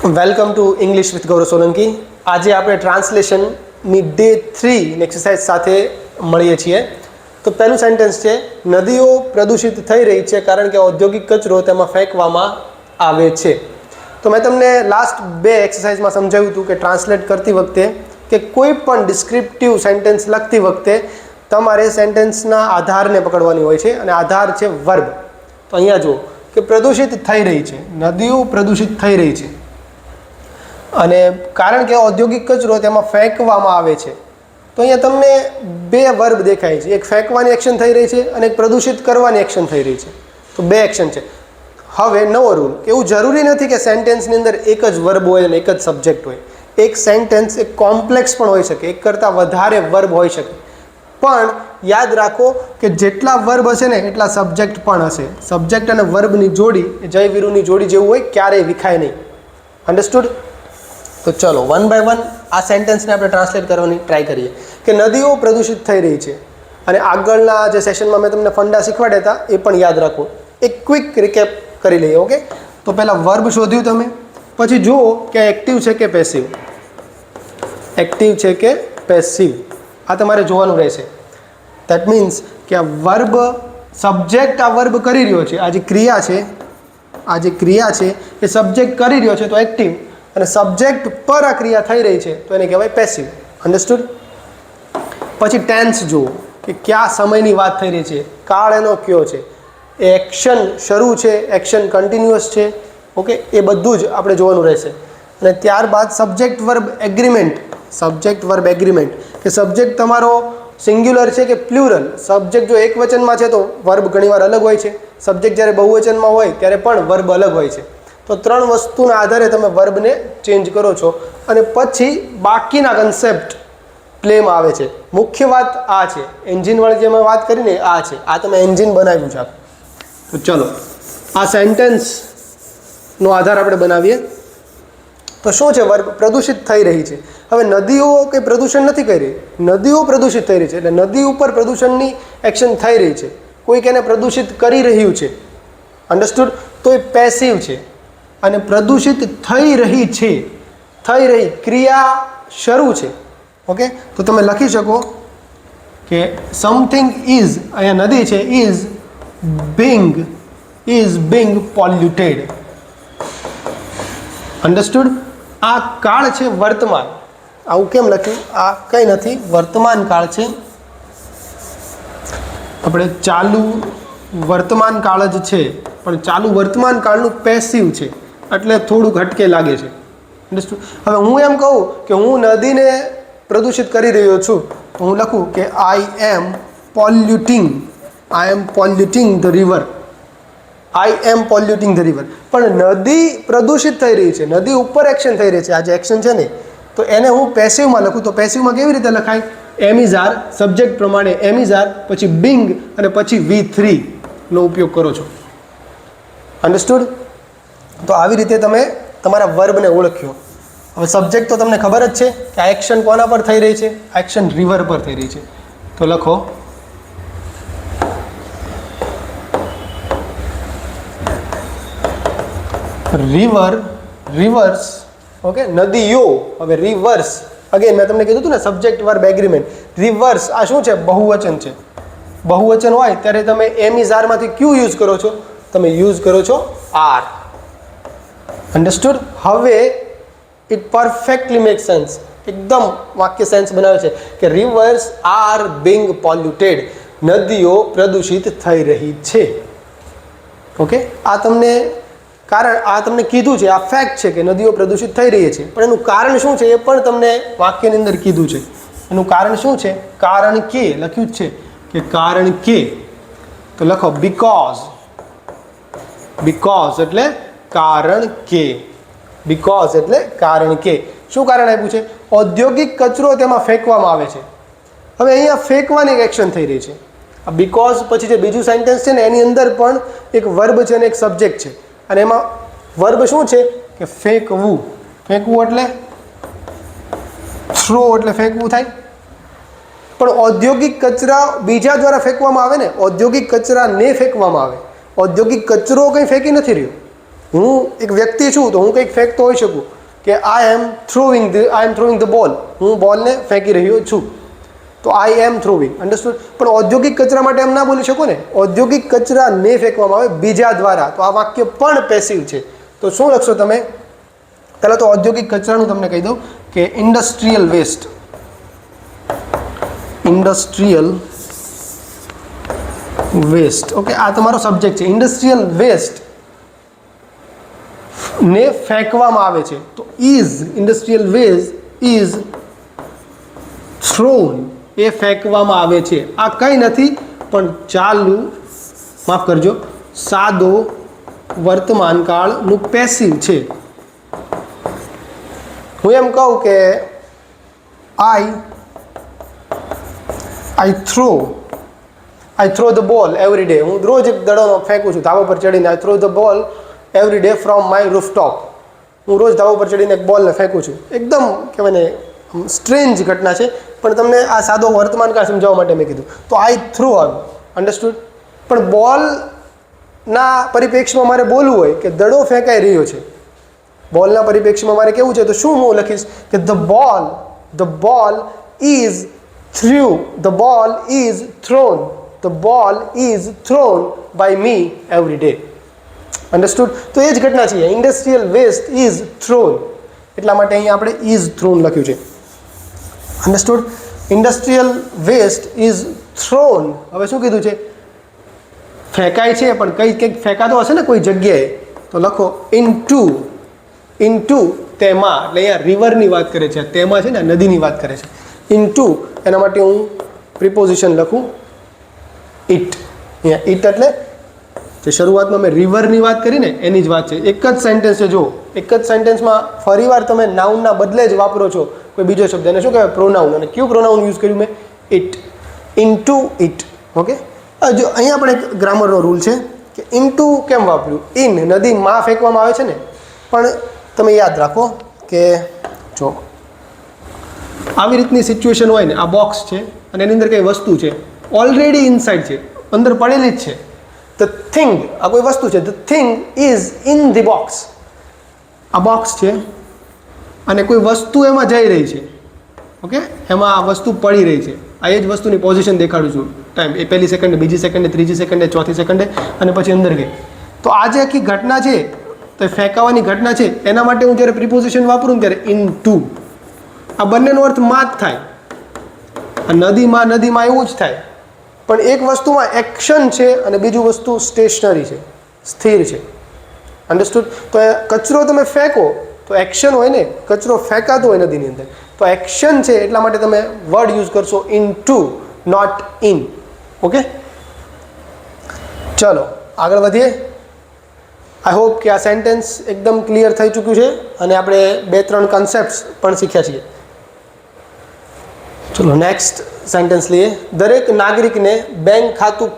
Welcome to English with ગૌરવ સોલંકી. આજે આપણે ટ્રાન્સલેશનની day 3 exercise સાથે મળીએ છીએ. તો પહેલું સેન્ટેન્સ છે, નદીઓ પ્રદૂષિત થઈ રહી છે કારણ કે ઔદ્યોગિક કચરો તેમાં ફેંકવામાં આવે છે. તો મેં તમને લાસ્ટ 2 એક્સરસાઇઝમાં સમજાવ્યું હતું કે ટ્રાન્સલેટ કરતી વખતે કે કોઈ પણ ડિસ્ક્રિપ્ટિવ સેન્ટેન્સ લખતી વખતે તમારે સેન્ટેન્સના આધારને પકડવાની હોય છે અને આધાર છે વર્બ. તો અહીંયા જુઓ કે પ્રદૂષિત થઈ રહી છે, નદીઓ પ્રદૂષિત થઈ રહી છે અને કારણ કે ઔદ્યોગિક કચરો તેમાં ફેંકવામાં આવે છે. તો અહીંયા તમને 2 વર્બ દેખાય છે, એક ફેંકવાની એક્શન થઈ રહી છે અને એક પ્રદૂષિત કરવાની એક્શન થઈ રહી છે. તો 2 એક્શન છે. હવે નવો રૂલ કે એવું જરૂરી નથી કે સેન્ટેન્સની અંદર એક જ વર્બ હોય અને એક જ સબ્જેક્ટ હોય. એક સેન્ટેન્સ એક કોમ્પ્લેક્સ પણ હોઈ શકે, એક કરતાં વધારે વર્બ હોઈ શકે, પણ યાદ રાખો કે જેટલા વર્બ હશે ને એટલા સબ્જેક્ટ પણ હશે. સબ્જેક્ટ અને વર્બની જોડી જય વીરુની જોડી જેવું હોય, ક્યારેય વિખાય નહીં. અન્ડરસ્ટુડ? તો ચલો વન બાય વન આ સેન્ટેન્સને આપણે ટ્રાન્સલેટ કરવાની ટ્રાય કરીએ કે નદીઓ પ્રદૂષિત થઈ રહી છે. અને આગળના જે સેશનમાં મેં તમને ફંડા શીખવાડ્યા હતા એ પણ યાદ રાખો. એક ક્વિક રિકેપ કરી લઈએ. ઓકે, તો પહેલાં વર્બ શોધ્યું તમે, પછી જુઓ કે એક્ટિવ છે કે પેસિવ. એક્ટિવ છે કે પેસિવ આ તમારે જોવાનું રહેશે. દેટ મીન્સ કે આ વર્બ સબ્જેક્ટ આ વર્બ કરી રહ્યો છે, આ જે ક્રિયા છે એ સબ્જેક્ટ કરી રહ્યો છે તો એક્ટિવ, અને સબ્જેક્ટ પર આ ક્રિયા થઈ રહી છે તો એને કહેવાય પેસિવ. અન્ડરસ્ટુડ? પછી ટેન્સ જુઓ કે કયા સમયની વાત થઈ રહી છે, કાળ એનો કયો છે, એક્શન શરૂ છે, એક્શન કન્ટિન્યુઅસ છે. ઓકે, એ બધું જ આપણે જોવાનું રહેશે. અને ત્યારબાદ subject verb agreement. Subject verb agreement કે સબ્જેક્ટ તમારો સિંગ્યુલર છે કે પ્લ્યુરલ. સબ્જેક્ટ જો એક વચનમાં છે તો વર્બ ઘણીવાર અલગ હોય છે, સબ્જેક્ટ જ્યારે બહુવચનમાં હોય ત્યારે પણ વર્બ અલગ હોય છે. તો 3 વસ્તુના આધારે તમે વર્બને ચેન્જ કરો છો અને પછી બાકીના કન્સેપ્ટ પ્લેમાં આવે છે. મુખ્ય વાત આ છે, એન્જિનવાળી જે મેં વાત કરીને આ છે, આ તમે એન્જિન બનાવ્યું છે. તો ચલો આ સેન્ટેન્સનો આધાર આપણે બનાવીએ. તો શું છે વર્બ? પ્રદૂષિત થઈ રહી છે. હવે નદીઓ કંઈ પ્રદૂષણ નથી કરી રહી, નદીઓ પ્રદૂષિત થઈ રહી છે એટલે નદી ઉપર પ્રદૂષણની એક્શન થઈ રહી છે, કોઈક એને પ્રદૂષિત કરી રહ્યું છે. અન્ડરસ્ટુડ? તો એ પેસિવ છે. અને પ્રદૂષિત થઈ રહી છે, થઈ રહી ક્રિયા શરૂ છે. ઓકે, તો તમે લખી શકો કે સમથિંગ ઇઝ, અહીંયા નદી છે, ઇઝ બિંગ પોલ્યુટેડ. અન્ડરસ્ટુડ? આ કાળ છે વર્તમાન. આવું કેમ લખ્યું? આ કંઈ નથી, વર્તમાન કાળ છે. આપણે ચાલુ વર્તમાન કાળ જ છે, પણ ચાલુ વર્તમાન કાળનું પેસિવ છે એટલે થોડુંક હટકે લાગે છે. અન્ડરસ્ટુડ? હવે હું એમ કહું કે હું નદીને પ્રદૂષિત કરી રહ્યો છું તો હું લખું કે I am polluting the river. I am polluting the river. પણ નદી પ્રદૂષિત થઈ રહી છે, નદી ઉપર એક્શન થઈ રહી છે, આ જે એક્શન છે ને, તો એને હું પેસિવમાં લખું. તો પેસિવમાં કેવી રીતે લખાય? એમ ઇઝ આર, સબ્જેક્ટ પ્રમાણે એમ ઇઝ આર, પછી બિંગ અને પછી V3 નો ઉપયોગ કરો છો. અન્ડરસ્ટુડ? તો આવી રીતે તમે તમારા વર્બને ઓળખ્યો. હવે સબ્જેક્ટ તો તમને ખબર જ છે કે આ એક્શન કોના પર થઈ રહી છે? આ એક્શન રિવર પર થઈ રહી છે. તો લખો રિવર્સ. ઓકે, નદીઓ. હવે રિવર્સ અગેન મેં તમને કીધું હતું ને, સબ્જેક્ટ વર્બ એગ્રીમેન્ટ. રિવર્સ આ શું છે? બહુવચન છે. બહુવચન હોય ત્યારે તમે એમ ઇઝ આર માંથી ક્યુ યુઝ કરો છો? તમે યુઝ કરો છો આર. અન્ડરસ્ટુડ? હવે ઇટ પરફેક્ટલી મેક સેન્સ. એકદમ વાક્ય સેન્સ બનાવે છે કે રિવર્સ આર બિંગ પોલ્યુટેડ. નદીઓ પ્રદૂષિત થઈ રહી છે. ઓકે, આ તમને કીધું છે, આ ફેક્ટ છે કે નદીઓ પ્રદૂષિત થઈ રહી છે, પણ એનું કારણ શું છે એ પણ તમને વાક્યની અંદર કીધું છે. એનું કારણ શું છે? કારણ કે લખ્યું જ છે કે કારણ કે. તો લખો બીકોઝ એટલે કારણ કે. બીકોઝ એટલે કારણ કે. શું કારણ આપ્યું છે? ઔદ્યોગિક કચરો તેમાં ફેંકવામાં આવે છે. હવે અહીંયા ફેંકવાની એક એક્શન થઈ રહી છે. આ બીકોઝ પછી જે બીજું સેન્ટેન્સ છે ને એની અંદર પણ એક વર્બ છે અને એક સબ્જેક્ટ છે, અને એમાં વર્બ શું છે કે ફેંકવું. ફેંકવું એટલે થ્રો એટલે ફેંકવું થાય. પણ ઔદ્યોગિક કચરા બીજા દ્વારા ફેંકવામાં આવે ને, ઔદ્યોગિક કચરાને ફેંકવામાં આવે. ઔદ્યોગિક કચરો કંઈ ફેંકી નથી રહ્યો, હું એક વ્યક્તિ છું તો હું કંઈક ફેંકતો હોઈ શકું કે I M throwing the ball, હું બોલને ફેંકી રહ્યો છું, તો આઈ એમ થ્રોઈંગ. અન્ડરસ્ટુડ? પણ ઔદ્યોગિક કચરા માટે એમ ના બોલી શકો ને, ઔદ્યોગિક કચરાને ફેંકવામાં આવે બીજા દ્વારા, તો આ વાક્ય પણ પેસિવ છે. તો શું લખશો તમે? પહેલાં તો ઔદ્યોગિક કચરાનું તમને કહી દઉં કે industrial waste. Industrial waste. Okay, આ તમારો સબ્જેક્ટ છે. ઇન્ડસ્ટ્રીયલ વેસ્ટ ને ફેંકવામાં આવે છે, તો is industrial waste is thrown, એ ફેંકવામાં આવે છે. આ કંઈ નથી પણ ચાલુ, માફ કરજો, સાદો વર્તમાનકાળનું પેસિવ છે. હું એમ કહું કે I throw the ball every day. હું રોજ એક દડો ફેંકું છું ધાબા પર ચડીને. I throw the ball every day from my rooftop. હું રોજ ધાબા પર ચડીને એક બોલને ફેંકું છું. એકદમ કહેવાય ને સ્ટ્રેન્જ ઘટના છે, પણ તમને આ સાદો વર્તમાનકાળ સમજાવવા માટે મેં કીધું. તો આઈ થ્રો આવ્યું. અન્ડરસ્ટુડ? પણ બોલના પરિપ્રેક્ષ્યમાં મારે બોલવું હોય કે દડો ફેંકાઈ રહ્યો છે, બોલના પરિપ્રેક્ષ્યમાં મારે કેવું છે, તો શું હું લખીશ કે the ball is thrown by me every day. Understood? તો એ જ ઘટના છે. ઇન્ડસ્ટ્રીયલ વેસ્ટ ઇઝ થ્રોન, એટલા માટે અહીંયા આપણે ઇઝ થ્રોન લખ્યું છે. Understood? Industrial waste is thrown. હવે શું કીધું છે? ફેંકાય છે, પણ કંઈક ફેંકાતો હશે ને કોઈ જગ્યાએ, તો લખો ઇનટુ તેમાં. એટલે અહીંયા રિવરની વાત કરે છે, તેમાં છે ને નદીની વાત કરે છે. ઇનટુ, એના માટે હું પ્રિપોઝિશન લખું ઇટ. અહીંયા ઇટ એટલે જે શરૂઆતમાં મેં રિવરની વાત કરી ને એની જ વાત છે. એક જ સેન્ટેન્સ છે. જો એક જ સેન્ટેન્સમાં ફરીવાર તમે નાઉનના બદલે જ વાપરો છો કોઈ બીજો શબ્દ, એને શું કહેવાય? પ્રોનાઉન. અને કયું પ્રોનાઉન યુઝ કર્યું મેં? ઇટ. Into it. ઓકે, જો અહીંયા પણ એક ગ્રામરનો રૂલ છે કે ઇનટુ કેમ વાપર્યું? ઇન નદીમાં ફેંકવામાં આવે છે ને, પણ તમે યાદ રાખો કે જો આવી રીતની સિચ્યુએશન હોય ને, આ બોક્સ છે અને એની અંદર કંઈ વસ્તુ છે, ઓલરેડી ઇનસાઇડ છે, અંદર પડેલી જ છે. ધ થિંગ, આ કોઈ વસ્તુ છે, the thing is in the box. આ બોક્સ છે અને કોઈ વસ્તુ એમાં જઈ રહી છે. ઓકે, એમાં આ વસ્તુ પડી રહી છે. આ એ જ વસ્તુની પોઝિશન દેખાડું છું. ટાઈમ એ પહેલી સેકન્ડે, બીજી સેકન્ડે, ત્રીજી સેકન્ડે, ચોથી સેકન્ડે અને પછી અંદર ગઈ. તો આ જે આખી ઘટના છે, તો ફેંકાવાની ઘટના છે, એના માટે હું જ્યારે પ્રિપોઝિશન વાપરું ને ત્યારે ઇનટુ, આ બંનેનો અર્થ માં જ થાય. આ નદીમાં એવું જ થાય, પણ એક વસ્તુમાં એક્શન છે અને બીજું વસ્તુ સ્ટેશનરી છે, સ્થિર છે. અન્ડરસ્ટુડ? તો કચરો તમે ફેંકો તો એક્શન હોય ને, કચરો ફેંકાતો હોય નદીની અંદર, તો એક્શન છે, એટલા માટે તમે વર્ડ યુઝ કરશો ઇનટુ, નોટ ઇન. ઓકે, ચલો આગળ વધીએ. આઈ હોપ કે આ સેન્ટેન્સ એકદમ ક્લિયર થઈ ચૂક્યું છે અને આપણે 2-3 કન્સેપ્ટ્સ પણ શીખ્યા છીએ. ચલો નેક્સ્ટ સેન્ટેન્સ લઈએ. દરેક નાગરિકને બેંક ખાતું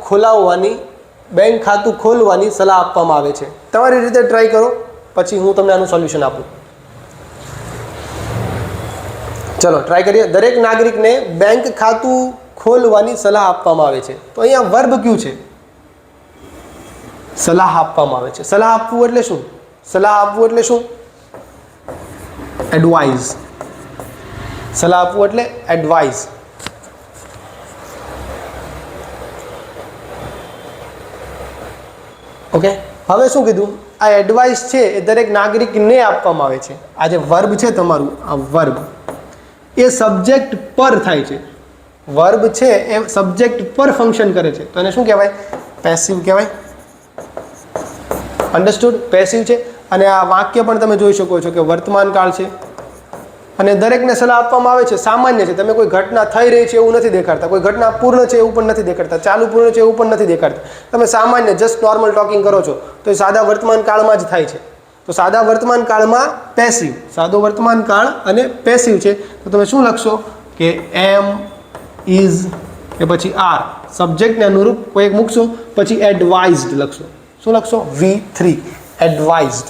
ખોલવાની સલાહ આપવામાં આવે છે. તમારી રીતે ટ્રાય કરો, પછી હું તમને આનું સોલ્યુશન આપું. ચલો ટ્રાય કરીએ. દરેક નાગરિકને બેંક ખાતું ખોલવાની સલાહ આપવામાં આવે છે. તો અહીંયા વર્બ ક્યુ છે? સલાહ આપવામાં આવે છે. સલાહ આપવું એટલે શું? સલાહ આપવું એટલે શું? એડવાઇઝ. સલાહ આપવું એટલે એડવાઇઝ. ઓકે, હવે શું કીધું? આ એડવાઇસ છે એ દરેક નાગરિકને આપવામાં આવે છે. આ જે વર્બ છે તમારું, આ વર્બ એ સબ્જેક્ટ પર થાય છે. વર્બ છે એ સબ્જેક્ટ પર ફંક્શન કરે છે, તો એને શું કહેવાય? પેસિવ કહેવાય. અન્ડરસ્ટુડ? પેસિવ છે. અને આ વાક્ય પણ તમે જોઈ શકો છો કે વર્તમાન કાળ છે અને દરેકને સલાહ આપવામાં આવે છે. સામાન્ય છે, તમે કોઈ ઘટના થઈ રહી છે એવું નથી દેખાડતા, કોઈ ઘટના પૂર્ણ છે એવું પણ નથી દેખાડતા, ચાલુ પૂર્ણ છે એવું પણ નથી દેખાડતા. તમે સામાન્ય જસ્ટ નોર્મલ ટોકિંગ કરો છો, તો એ સાદા વર્તમાન કાળમાં જ થાય છે. તો સાદા વર્તમાન કાળમાં પેસિવ, સાદો વર્તમાન કાળ અને પેસિવ છે. તો તમે શું લખશો કે એમ, ઇઝ કે પછી આર, સબ્જેક્ટને અનુરૂપ કોઈ એક મૂકશો, પછી એડવાઇઝડ લખશો. શું લખશો? V3, advised.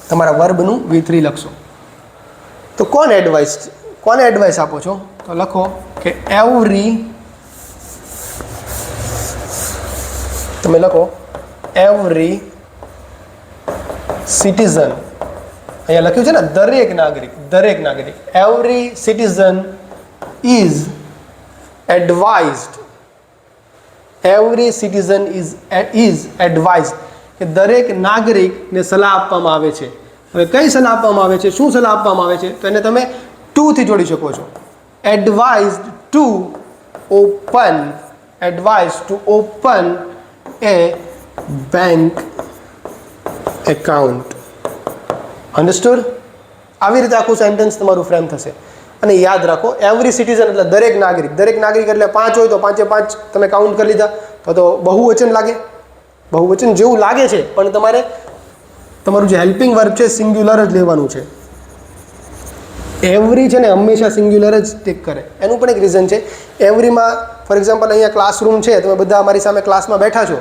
તમારા વર્બનું V3 લખશો. તો કોને એડવાઇસ આપો છો? તો લખો કે એવરી સિટીઝન, અહીંયા લખ્યું છે ને દરેક નાગરિક, દરેક નાગરિક, every citizen is advised, every citizen is advised, કે દરેક નાગરિકને સલાહ આપવામાં આવે છે. હવે કઈ સલાહ આપવામાં આવે છે, શું સલાહ આપવામાં આવે છે, તો એને તમે ટુથી જોડી શકો છો. Advised to open, advise to open a bank account. Understood? આવી રીતે આખું સેન્ટેન્સ તમારું ફ્રેમ થશે. અને યાદ રાખો, એવરી સિટીઝન એટલે દરેક નાગરિક, દરેક નાગરિક એટલે 5 હોય તો 5 એ 5 તમે કાઉન્ટ કરી લીધા, તો બહુવચન લાગે, બહુવચન જેવું લાગે છે, પણ તમારે તમારું જે હેલ્પિંગ વર્બ છે સિંગ્યુલર જ લેવાનું છે. એવરી છે ને હંમેશા સિંગ્યુલર જ ટેક કરે. એનું પણ એક રીઝન છે. એવરીમાં ફોર એક્ઝામ્પલ અહીંયા ક્લાસરૂમ છે, તમે બધા અમારી સામે ક્લાસમાં બેઠા છો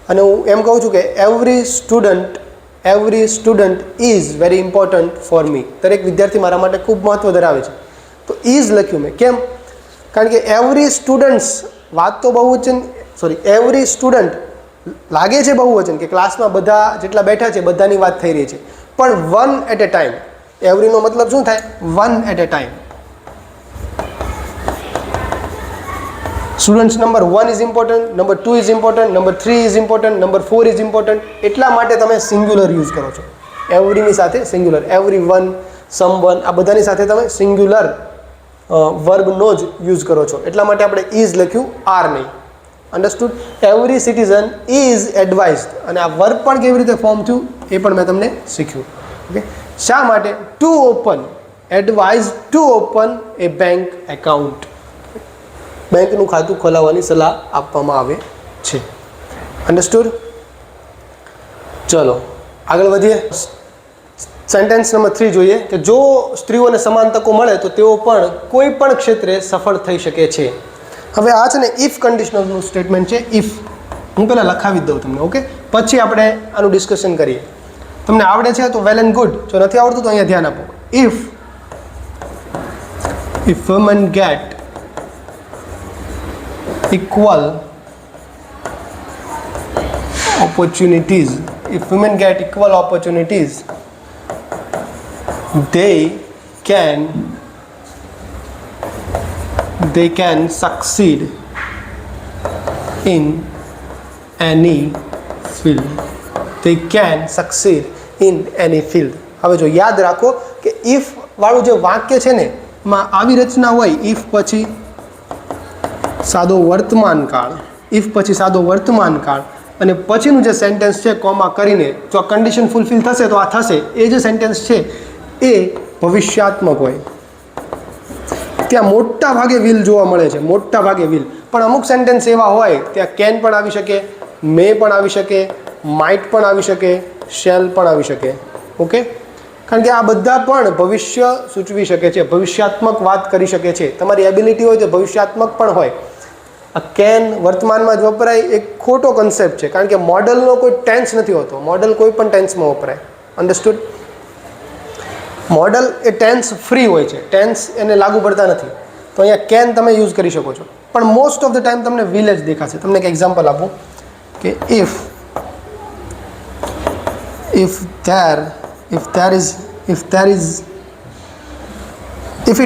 અને હું એમ કહું છું કે every student is very important for me. દરેક વિદ્યાર્થી મારા માટે ખૂબ મહત્ત્વ ધરાવે છે. તો ઇઝ લખ્યું મેં. કેમ? કારણ કે એવરી સ્ટુડન્ટ્સ, વાત તો બહુવચન, સોરી, એવરી સ્ટુડન્ટ લાગે છે બહુવચન, કે ક્લાસમાં બધા જેટલા બેઠા છે બધાની વાત થઈ રહી છે, પણ વન એટ એ ટાઈમ. એવરીનો મતલબ શું થાય? One eight A time. Students number 1 is important, number 2 is important, number 3 is important, number 4 is important. એટલા માટે તમે સિંગ્યુલર યુઝ કરો છો. એવરીની સાથે સિંગ્યુલર, એવરી વન, સમવન, આ બધાની સાથે તમે સિંગ્યુલર વર્બનો જ યુઝ કરો છો. એટલા માટે આપણે ઇઝ લખ્યું, આર નહીં. Understood? Every citizen is advised. અને આ વર્બ પણ કેવી રીતે ફોર્મ થયું એ પણ મેં તમને શીખ્યું. ઓકે, શા માટે? To open, advise to open a bank account. બેંકનું ખાતું ખોલાવવાની સલાહ આપવામાં આવે છે. અન્ડરસ્ટુડ? ચલો આગળ વધીએ. સેન્ટેન્સ નંબર 3 જોઈએ કે જો સ્ત્રીઓને સમાન તકો મળે તો તેઓ પણ કોઈ પણ ક્ષેત્રે સફળ થઈ શકે છે. હવે આ છે ને ઇફ કન્ડિશનલનું સ્ટેટમેન્ટ છે. ઇફ હું પહેલાં લખાવી જ દઉં તમને, ઓકે, પછી આપણે આનું ડિસ્કશન કરીએ. તમને આવડે છે તો વેલ એન્ડ ગુડ, જો નથી આવડતું તો અહીંયા ધ્યાન આપો. If women get equal opportunities, if women get equal opportunities, they can succeed in any field. They can succeed in any field. હવે જો યાદ રાખો કે ઇફ વાળું જે વાક્ય છે ને એમાં આવી રચના હોય, ઇફ પછી સાદો વર્તમાન કાળ, ઇફ પછી સાદો વર્તમાન કાળ, અને પછીનું જે સેન્ટેન્સ છે કોમા કરીને, જો આ કન્ડિશન ફૂલફિલ થશે તો આ થશે. એ જે સેન્ટેન્સ છે એ ભવિષ્યાત્મક હોય. ત્યાં મોટા ભાગે વિલ જોવા મળે છે, મોટા ભાગે વિલ. પણ અમુક સેન્ટેન્સ એવા હોય ત્યાં કેન પણ આવી શકે, મે પણ આવી શકે, માઇટ પણ આવી શકે, શેલ પણ આવી શકે. ઓકે, કારણ કે આ બધા પણ ભવિષ્ય સૂચવી શકે છે, ભવિષ્યાત્મક વાત કરી શકે છે. તમારી એબિલિટી હોય તો ભવિષ્યાત્મક પણ હોય. આ કેન વર્તમાનમાં જ વપરાય એક ખોટો કન્સેપ્ટ છે, કારણ કે મોડલનો કોઈ ટેન્સ નથી હોતો. મોડલ કોઈ પણ ટેન્સમાં વપરાય. અન્ડરસ્ટુડ? મોડલ એ ટેન્સ ફ્રી હોય છે, ટેન્સ એને લાગુ પડતા નથી. તો અહીંયા કેન તમે યુઝ કરી શકો છો, પણ મોસ્ટ ઓફ ધ ટાઈમ તમને વિલ જ દેખાશે. તમને એક એક્ઝામ્પલ આપું કે ઇફ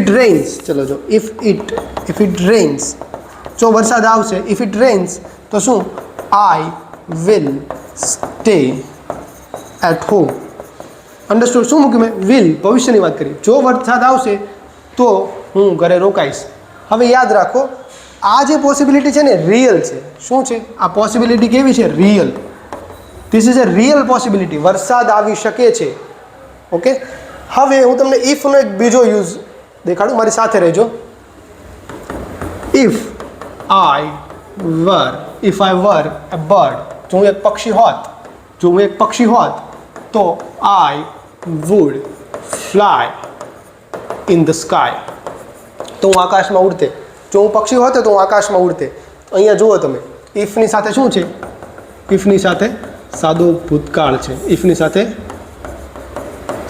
it rains, ચલો જો if it rains, જો વરસાદ આવશે, if it rains તો શું? I will stay at home. Understood? શું મૂક્યું મેં? વિલ, ભવિષ્યની વાત કરી. જો વરસાદ આવશે તો હું ઘરે રોકાઈશ. હવે યાદ રાખો, આ જે પોસિબિલિટી છે ને રિયલ છે. શું છે આ પોસિબિલિટી? કેવી છે? Real. This is a real possibility. વરસાદ આવી શકે છે. ઓકે, હવે હું તમને ઇફનો એક બીજો યુઝ દેખાડું, મારી સાથે રહેજો. If I var a bird, જો હું એક પક્ષી હોત, તો I would fly in the sky. તો હું આકાશમાં ઉડતે. જો હું પક્ષી હોત તો હું આકાશમાં ઉડતે. અહીંયા જુઓ તમે, ઇફની સાથે શું છે? ઇફની સાથે સાદો ભૂતકાળ છે. ઇફની સાથે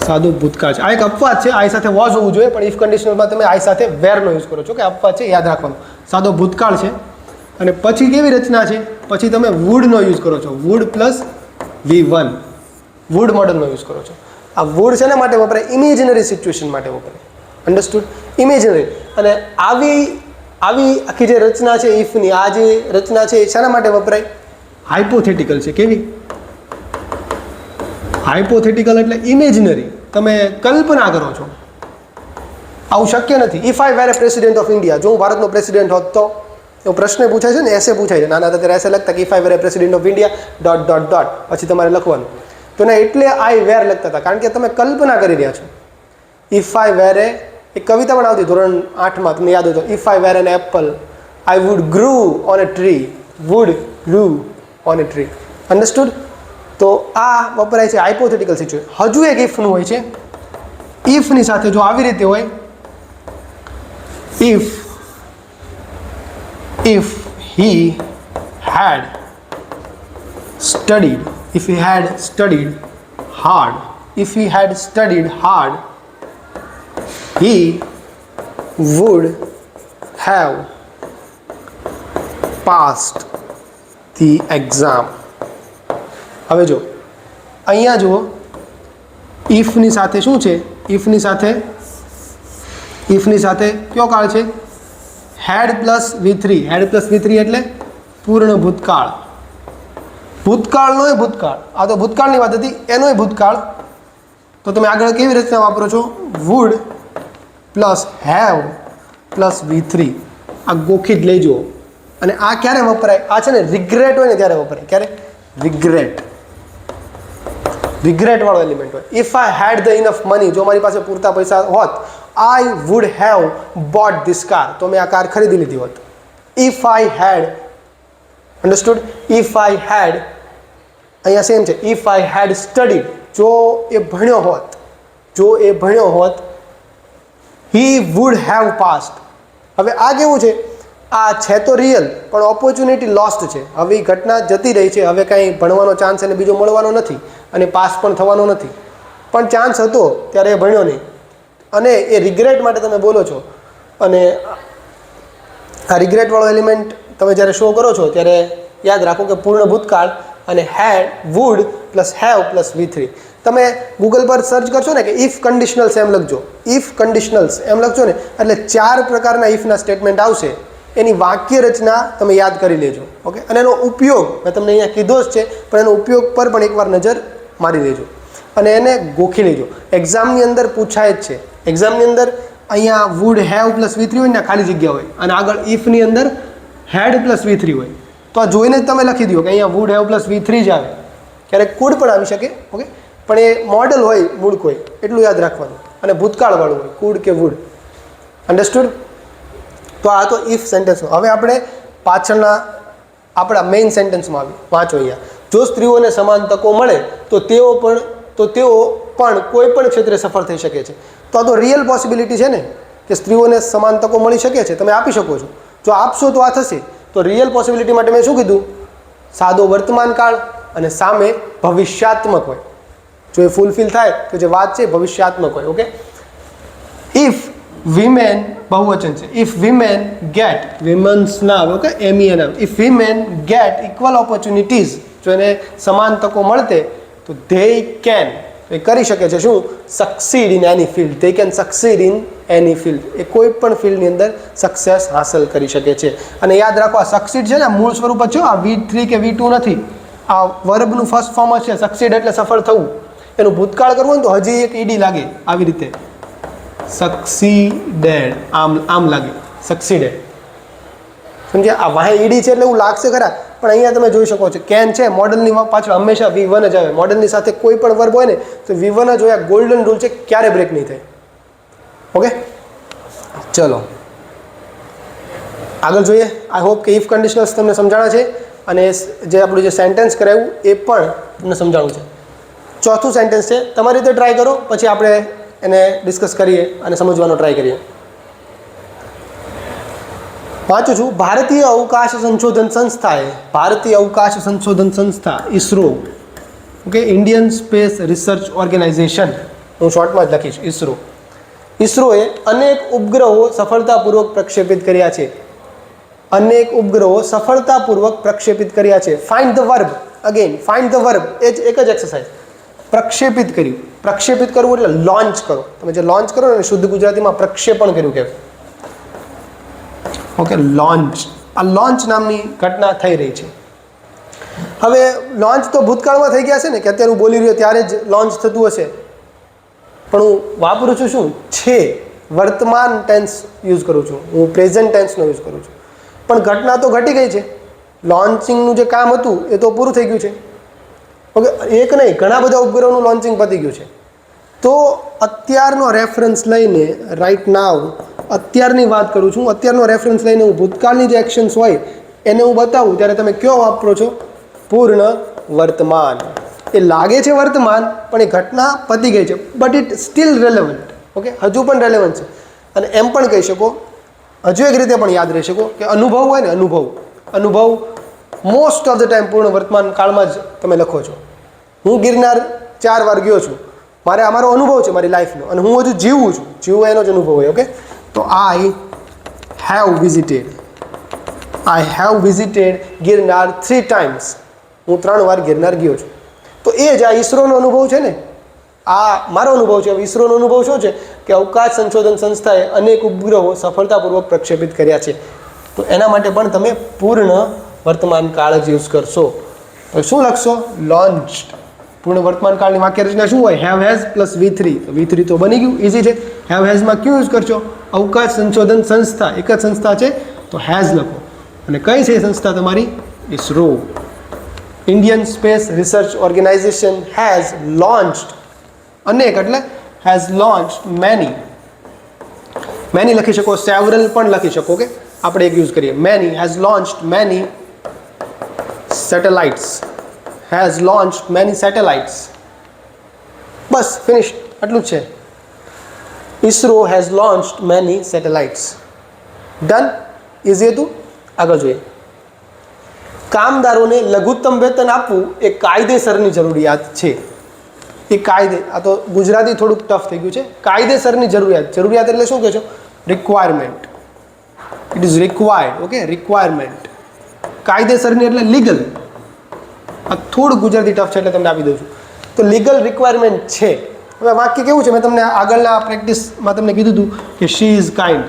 સાદો ભૂતકાળ છે. આ એક અપવાદ છે, આઈ સાથે વોઝ હોવું જોઈએ, પણ ઇફ કન્ડિશનલમાં તમે આઈ સાથે વેરનો યુઝ કરો છો, કે અપવાદ છે, યાદ રાખવાનું. સાદો ભૂતકાળ છે. અને પછી કેવી રચના છે? પછી તમે વુડનો યુઝ કરો છો, વુડ પ્લસ V1. વુડ મોડલનો યુઝ કરો છો. આ વુડ શેના માટે વપરાય? ઇમેજનરી સિચ્યુએશન માટે વપરાય. અન્ડરસ્ટુડ? ઇમેજનરી. અને આવી આખી જે રચના છે ઇફની, આ જે રચના છે એ શાના માટે વપરાય? હાઇપોથેટિકલ છે. કેવી? હાઇપોથેટિકલ એટલે ઇમેજનરી. તમે કલ્પના કરો છો, આવું શક્ય નથી. If I were a president of India, જો હું ભારતનો પ્રેસિડેન્ટ હોત તો, એવો પ્રશ્ન પૂછાય છે ને, એસે પૂછાય છે. નાના હતા ત્યારે એસે લખતા કે if I were a president of India dot dot dot, પછી તમારે લખવાનું. તો ને એટલે આઈ વેર લખતા હતા, કારણ કે તમે કલ્પના કરી રહ્યા છો. ઇફ આઈ વેર એ, એક કવિતા પણ આવતી ધોરણ 8માં, તમને યાદ હોય તો, if I were an apple I would grow on a tree, would grow on a tree. Understood? તો આ વપરાય છે હાઇપોથેટિકલ સિચ્યુએશન. હજુ એક ઇફનું હોય છે. ઇફની સાથે જો આવી રીતે હોય, if he had studied hard, he would have passed the exam. હવે જો અહીંયા જુઓ, ઇફની સાથે શું છે? ઇફની સાથે કયો કાળ છે? Had plus V3. Had plus V3 એટલે પૂર્ણ ભૂતકાળ. ભૂતકાળનો ભૂતકાળ. આ તો ભૂતકાળની વાત હતી, એનોય ભૂતકાળ. તો તમે આગળ કેવી રચના વાપરો છો? Would plus have plus V3. આ ગોખી જ લેજો. અને આ ક્યારે વપરાય? આ છે ને રિગ્રેટ હોય ને ત્યારે વપરાય. ક્યારે? રિગ્રેટ વાળો એલિમેન્ટ હોય. If I had the enough money, જો મારી પાસે પૂરતા પૈસા હોત, I would have bought this car, તો મેં આ કાર ખરીદી લીધી હોત. If I had, understood? If I had, અહીંયા સેમ છે. If I had studied, જો એ ભણ્યો હોત, he would have passed. હવે આ કેવું છે? આ છે તો રિયલ, પણ ઓપોર્ચ્યુનિટી લોસ્ટ છે. હવે એ ઘટના જતી રહી છે, હવે કાંઈ ભણવાનો ચાન્સ એને બીજો મળવાનો નથી, અને પાસ પણ થવાનો નથી. પણ ચાન્સ હતો ત્યારે એ ભણ્યો નહીં, અને એ રિગ્રેટ માટે તમે બોલો છો. અને આ રિગ્રેટવાળો એલિમેન્ટ તમે જ્યારે શો કરો છો ત્યારે યાદ રાખો કે પૂર્ણ ભૂતકાળ અને had, would plus have plus V3. તમે ગૂગલ પર સર્ચ કરશો ને કે ઇફ કન્ડિશનલ્સ એમ લખજો, ઇફ કન્ડિશનલ્સ એમ લખજો ને, એટલે 4 પ્રકારના ઇફના સ્ટેટમેન્ટ આવશે. એની વાક્ય રચના તમે યાદ કરી લેજો. ઓકે? અને એનો ઉપયોગ મેં તમને અહીંયા કીધો જ છે, પણ એનો ઉપયોગ પર પણ એકવાર નજર મારી લેજો અને એને ગોખી લેજો. એક્ઝામની અંદર પૂછાય જ છે. એક્ઝામની અંદર અહીંયા વુડ હેવ પ્લસ V3 હોય ને, ખાલી જગ્યા હોય, અને આગળ ઇફની અંદર હેડ પ્લસ V3 હોય. તો આ જોઈને જ તમે લખી દો કે અહીંયા વુડ હેવ પ્લસ V3 જ આવે. ક્યારેક કુડ પણ આવી શકે. ઓકે? પણ એ મોડલ હોય, મૂળક હોય, એટલું યાદ રાખવાનું. અને ભૂતકાળવાળું હોય, કુડ કે વુડ. અન્ડરસ્ટુડ? તો આ તો ઇફ સેન્ટેન્સનો. હવે આપણે પાછળના આપણા મેઇન સેન્ટેન્સમાં આવી. વાંચો અહીંયા. જો સ્ત્રીઓને સમાન તકો મળે તો તેઓ પણ કોઈ પણ ક્ષેત્રે સફળ થઈ શકે છે. તો આ તો રિયલ પોસિબિલિટી છે ને, કે સ્ત્રીઓને સમાન તકો મળી શકે છે. તમે આપી શકો છો. જો આપશો તો આ થશે. તો રિયલ પોસિબિલિટી માટે મેં શું કીધું? સાદો વર્તમાન કાળ અને સામે ભવિષ્યાત્મક હોય. જો એ ફૂલફિલ થાય તો જે વાત છે ભવિષ્યાત્મક હોય. ઓકે? ઇફ વિમેન બહુવચન છે. ઇફ વિમેન ગેટ, વિમન્સ નામ, okay, MEN. If women get equal opportunities, જો એને સમાન તકો મળતે તો they can, એ કરી શકે છે શું? Succeed in any field. they can succeed in any field. એ કોઈ પણ ફિલ્ડની અંદર સક્સેસ હાંસલ કરી શકે છે. અને યાદ રાખો, આ સક્સીડ છે ને, મૂળ સ્વરૂપ જ છે. આ V3 કે V2 નથી. આ વર્બનું ફર્સ્ટ ફોર્મ જ છે. સક્સીડ એટલે સફળ થવું. એનું ભૂતકાળ કરવું ને તો હજી એક ઈડી લાગે, આવી રીતે સક્સીડેડ, આમ લાગે, સક્સીડેડ. સમજ્યા? આ વાહે ઈડી છે એટલે એવું લાગશે ખરા, પણ અહીંયા તમે જોઈ શકો છો કેન છે. મોડલની પાછળ હંમેશા V1 જ આવે. મોડલની સાથે કોઈ પણ વર્બ હોય ને તો V1 જ હોય. ગોલ્ડન રૂલ છે, ક્યારે બ્રેક નહીં થાય. ઓકે? ચલો આગળ જોઈએ. આઈ હોપ કે ઇફ કન્ડિશનલ્સ તમને સમજાણા છે, અને જે આપણું જે સેન્ટેન્સ કરાવ્યું એ પણ તમને સમજાણું છે. ચોથું સેન્ટેન્સ છે, તમારી રીતે ટ્રાય કરો, પછી આપણે એને ડિસ્કસ કરીએ અને સમજવાનો ટ્રાય કરીએ. વાંચું છું. ભારતીય અવકાશ સંશોધન સંસ્થા ISRO, okay, Indian space research organisation, હું શોર્ટમાં જ લખીશ ISRO. ISROએ અનેક ઉપગ્રહો સફળતાપૂર્વક પ્રક્ષેપિત કર્યા છે. Find the verb. Again find the verb. એ જ એક જ એક્સરસાઇઝ. પ્રક્ષેપિત કર્યું. પ્રક્ષેપિત કરવું એટલે લોન્ચ કરો. તમે જે લોન્ચ કરો ને શુદ્ધ ગુજરાતીમાં પ્રક્ષેપણ કર્યું કહેવાય. Okay, launch. આ લોન્ચ નામની ઘટના થઈ રહી છે. હવે લોન્ચ તો ભૂતકાળમાં થઈ ગયા છે ને, કે અત્યારે હું બોલી રહ્યો ત્યારે જ લોન્ચ થતું હશે, પણ હું વાપરું છું શું છે, વર્તમાન ટેન્સ યુઝ કરું છું, હું પ્રેઝન્ટ ટેન્સનો યુઝ કરું છું. પણ ઘટના તો ઘટી ગઈ છે. લોન્ચિંગનું જે કામ હતું એ તો પૂરું થઈ ગયું છે. ઓકે, એક નહીં ઘણા બધા ઉપગ્રહોનું લોન્ચિંગ પતી ગયું છે. તો અત્યારનો રેફરન્સ લઈને રાઈટ નાવ અત્યારની વાત કરું છું. અત્યારનો રેફરન્સ લઈને હું ભૂતકાળની જે એક્શન્સ હોય એને હું બતાવું ત્યારે તમે કયો વાપરો છો? પૂર્ણ વર્તમાન. એ લાગે છે વર્તમાન પણ એ ઘટના પતી ગઈ છે, but it steel relevant. Okay, હજુ પણ રેલેવન્ટ છે. અને એમ પણ કહી શકો, હજુ એક રીતે પણ યાદ રહી શકો કે અનુભવ હોય ને, અનુભવ મોસ્ટ ઓફ ધ ટાઈમ પૂર્ણ વર્તમાન કાળમાં જ તમે લખો છો. હું ગિરનાર 4 વાર ગયો છું, મારો અનુભવ છે મારી લાઈફનો, અને હું હજુ જીવું છું. જીવવું એનો જ અનુભવ હોય. ઓકે, તો I have visited Girnar 3 times. હું 3 વાર ગિરનાર ગયો છું. તો એ જ આ ઈસરોનો અનુભવ છે ને, આ મારો અનુભવ છે. ઈસરોનો અનુભવ શું છે કે અવકાશ સંશોધન સંસ્થાએ અનેક ઉપગ્રહો સફળતાપૂર્વક પ્રક્ષેપિત કર્યા છે. તો એના માટે પણ તમે પૂર્ણ વર્તમાન કાળ જ યુઝ કરશો. તો શું લખશો? લોન્ચ્ડ. પૂર્ણ વર્તમાન કાળની વાક્ય રચના શું હોય? Have has plus V3. તો V3 તો બની ગયું, ઇઝી છે. હેવ હેઝમાં ક્યું યુઝ કરશો? અવકાશ સંશોધન સંસ્થા, એક જ સંસ્થા છે તો હેઝ લખો. અને કઈ છે એ સંસ્થા તમારી? ISRO. Indian space research organisation has launched. અનેક એટલે હેઝ લોન્ચ્ડ મેની. મેની લખી શકો, સેવરલ પણ લખી શકો. કે આપણે એક યુઝ કરીએ, many has લોન્ચ્ડ many satellites. Has લોન્ચ્ડ many satellites. Bus finish, આટલું જ છે. ISRO has લોન્ચ્ડ many satellites. Done, easy હતું. આગળ જોઈએ. કામદારોને લઘુત્તમ વેતન આપવું એ કાયદેસરની જરૂરિયાત છે. એ આ તો ગુજરાતી થોડુંક ટફ થઈ ગયું છે. કાયદેસરની જરૂરિયાત એટલે શું કહે છો? Requirement. It is required. Okay, requirement. કાયદેસરની એટલે લીગલ. આ થોડું ગુજરાતી ટફ છે એટલે તમને આપી દઉં છું. તો લીગલ રિક્વાયરમેન્ટ છે. હવે વાક્ય કેવું છે? મેં તમને આગળના પ્રેક્ટિસમાં તમને કીધું હતું કે શી ઇઝ કાઇન્ડ.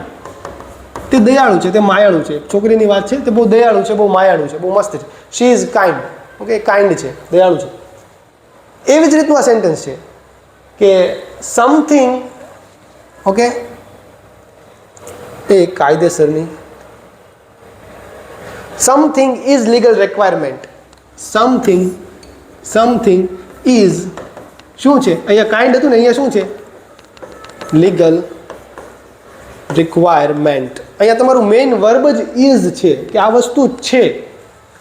તે દયાળુ છે, તે માયાળુ છે. છોકરીની વાત છે, તે બહુ દયાળુ છે, બહુ માયાળુ છે, બહુ મસ્ત છે. She is kind. Okay, kind છે, દયાળુ છે. એવી જ રીતનું આ સેન્ટેન્સ છે કે સમથિંગ, ઓકે, એ કાયદેસરની, something is legal requirement. Something is શું છે? અહીંયા કાઇન્ડ હતું ને, અહીંયા શું છે? Legal requirement. અહીંયા તમારું મેઇન વર્બ જ ઇઝ છે કે આ વસ્તુ છે,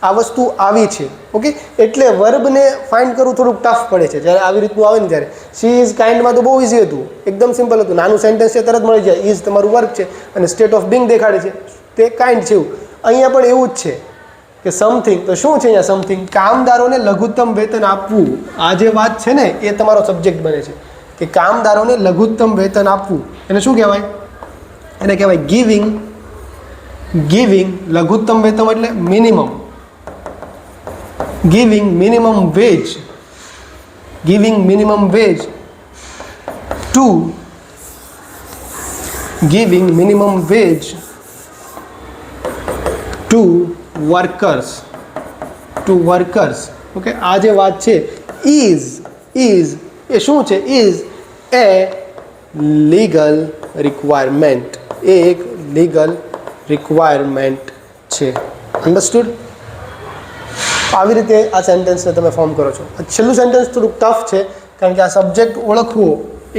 આ વસ્તુ આવી છે. ઓકે, એટલે વર્બને ફાઇન્ડ કરવું થોડુંક ટફ પડે છે જ્યારે આવી રીતનું આવે ને ત્યારે. શી ઇઝ કાઇન્ડમાં તો બહુ ઇઝી હતું, એકદમ સિમ્પલ હતું. નાનું સેન્ટેન્સ છે, તરત મળી જાય. ઇઝ તમારું વર્બ છે અને સ્ટેટ ઓફ બિંગ દેખાડે છે, તે કાઇન્ડ છે. એવું અહીંયા પણ એવું જ છે કે સમથિંગ. તો શું છે અહીંયા સમથિંગ? કામદારોને લઘુત્તમ વેતન આપવું. આ જે વાત છે ને એ તમારો સબ્જેક્ટ બને છે કે કામદારોને લઘુત્તમ વેતન આપવું. એને શું કહેવાય? એને કહેવાય ગિવિંગ. લઘુત્તમ વેતન એટલે minimum. giving minimum wage to workers. Okay, આ જે વાત છે is એ શું છે? is a legal requirement. એ એક લીગલ રિક્વાયરમેન્ટ છે. અન્ડરસ્ટુડ? આવી રીતે આ સેન્ટેન્સને તમે ફોર્મ કરો છો. છેલ્લું સેન્ટેન્સ થોડુંક ટફ છે કારણ કે આ સબ્જેક્ટ ઓળખવો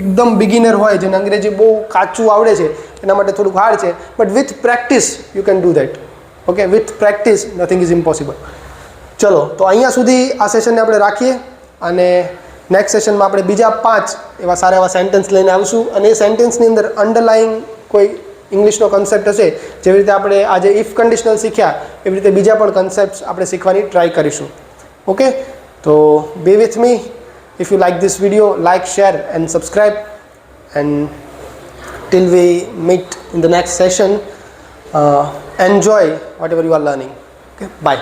એકદમ બિગિનર હોય, જેને અંગ્રેજી બહુ કાચું આવડે છે એના માટે થોડુંક હાર્ડ છે. But with practice you can do that. Okay, with practice nothing is impossible. ચલો, તો અહીંયા સુધી આ સેશનને આપણે રાખીએ અને નેક્સ્ટ સેશનમાં આપણે બીજા 5 એવા સારા એવા સેન્ટેન્સ લઈને આવીશું. અને એ સેન્ટેન્સની અંદર અંડરલાઇંગ કોઈ ઇંગ્લિશનો કન્સેપ્ટ હશે, જેવી રીતે આપણે આજે ઇફ કન્ડિશનલ શીખ્યા એવી રીતે બીજા પણ કન્સેપ્ટ્સ આપણે શીખવાની ટ્રાય કરીશું. ઓકે, તો be with me. If you like this video, like, share and subscribe. And till we meet in the next session, enjoy whatever you are learning. Okay, bye.